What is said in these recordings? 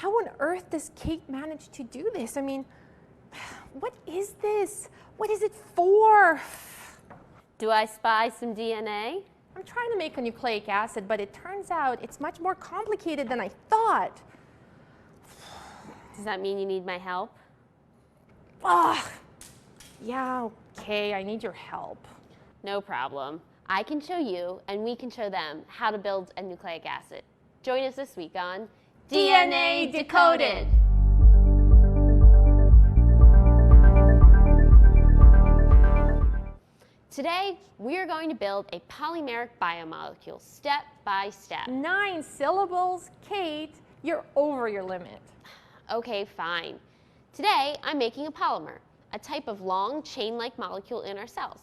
how on earth does Kate manage to do this? I mean, what is this? What is it for? Do I spy some DNA? I'm trying to make a nucleic acid, but it turns out it's much more complicated than I thought. Does that mean you need my help? Ugh. Yeah, okay, I need your help. No problem. I can show you, and we can show them, how to build a nucleic acid. Join us this week on DNA Decoded! Today, we are going to build a polymeric biomolecule, step by step. 9 syllables? Kate, you're over your limit. Okay, fine. Today, I'm making a polymer, a type of long chain-like molecule in our cells.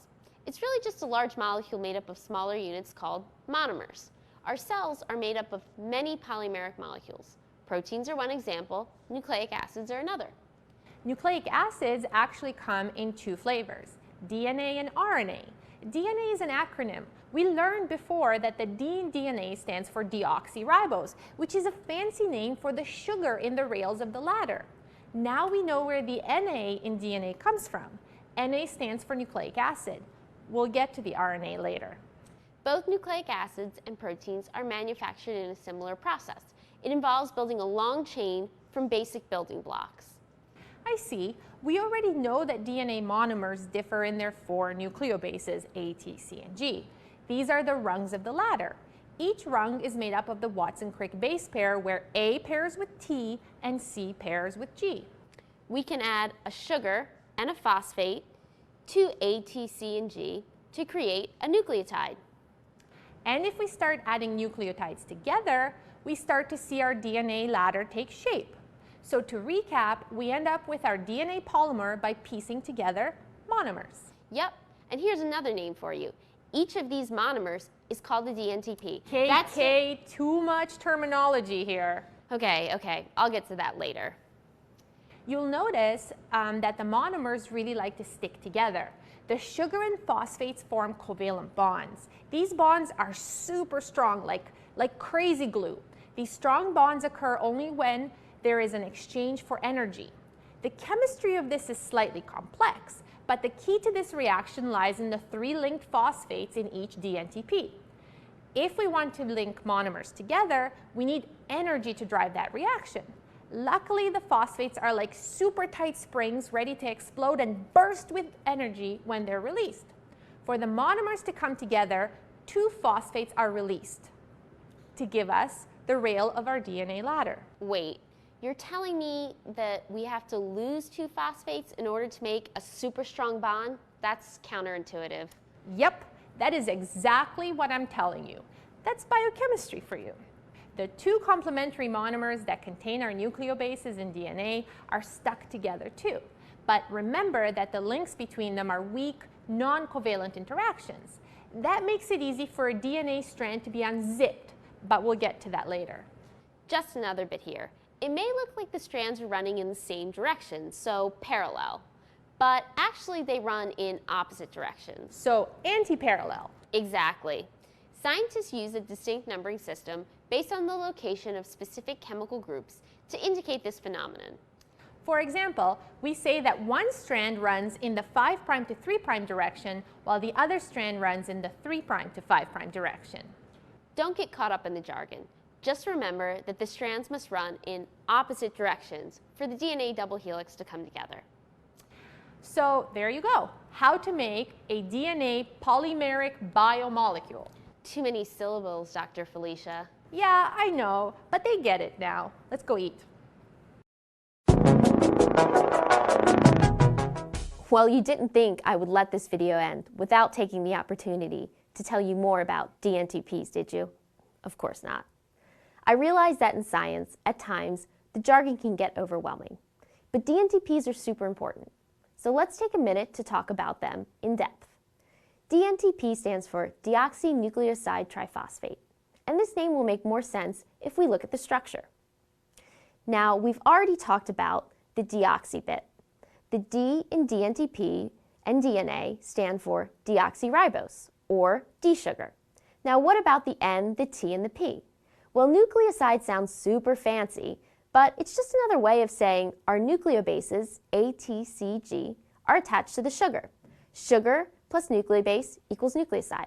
It's really just a large molecule made up of smaller units called monomers. Our cells are made up of many polymeric molecules. Proteins are one example, nucleic acids are another. Nucleic acids actually come in 2 flavors, DNA and RNA. DNA is an acronym. We learned before that the D in DNA stands for deoxyribose, which is a fancy name for the sugar in the rails of the ladder. Now we know where the Na in DNA comes from. Na stands for nucleic acid. We'll get to the RNA later. Both nucleic acids and proteins are manufactured in a similar process. It involves building a long chain from basic building blocks. I see. We already know that DNA monomers differ in their 4 nucleobases, A, T, C, and G. These are the rungs of the ladder. Each rung is made up of the Watson-Crick base pair where A pairs with T and C pairs with G. We can add a sugar and a phosphate to A, T, C, and G to create a nucleotide. And if we start adding nucleotides together, we start to see our DNA ladder take shape. So to recap, we end up with our DNA polymer by piecing together monomers. Yep, and here's another name for you. Each of these monomers is called the dNTP. Kate, too much terminology here. Okay, I'll get to that later. You'll notice that the monomers really like to stick together. The sugar and phosphates form covalent bonds. These bonds are super strong, like crazy glue. These strong bonds occur only when there is an exchange for energy. The chemistry of this is slightly complex, but the key to this reaction lies in the 3 linked phosphates in each dNTP. If we want to link monomers together, we need energy to drive that reaction. Luckily, the phosphates are like super tight springs ready to explode and burst with energy when they're released. For the monomers to come together, 2 phosphates are released to give us the rail of our DNA ladder. Wait, you're telling me that we have to lose 2 phosphates in order to make a super strong bond? That's counterintuitive. Yep, that is exactly what I'm telling you. That's biochemistry for you. The 2 complementary monomers that contain our nucleobases in DNA are stuck together too. But remember that the links between them are weak, non-covalent interactions. That makes it easy for a DNA strand to be unzipped, but we'll get to that later. Just another bit here. It may look like the strands are running in the same direction, so parallel. But actually they run in opposite directions. So anti-parallel. Exactly. Scientists use a distinct numbering system based on the location of specific chemical groups to indicate this phenomenon. For example, we say that one strand runs in the 5' to 3' direction, while the other strand runs in the 3' to 5' direction. Don't get caught up in the jargon. Just remember that the strands must run in opposite directions for the DNA double helix to come together. So there you go, how to make a DNA polymeric biomolecule. Too many syllables, Dr. Felicia. Yeah, I know, but they get it now. Let's go eat. Well, you didn't think I would let this video end without taking the opportunity to tell you more about dNTPs, did you? Of course not. I realize that in science, at times, the jargon can get overwhelming. But dNTPs are super important. So let's take a minute to talk about them in depth. dNTP stands for deoxynucleoside triphosphate, and this name will make more sense if we look at the structure. Now, we've already talked about the deoxy bit. The D in dNTP and DNA stand for deoxyribose, or D sugar. Now, what about the N, the T, and the P? Well, nucleoside sounds super fancy, but it's just another way of saying our nucleobases, A, T, C, G, are attached to the sugar. Sugar plus nucleobase equals nucleoside.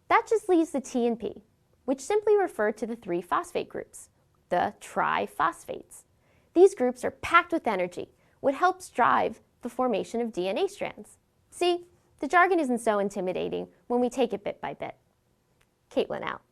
That just leaves the T and P, which simply refer to the 3 phosphate groups, the triphosphates. These groups are packed with energy, which helps drive the formation of DNA strands. See, the jargon isn't so intimidating when we take it bit by bit. Caitlin out.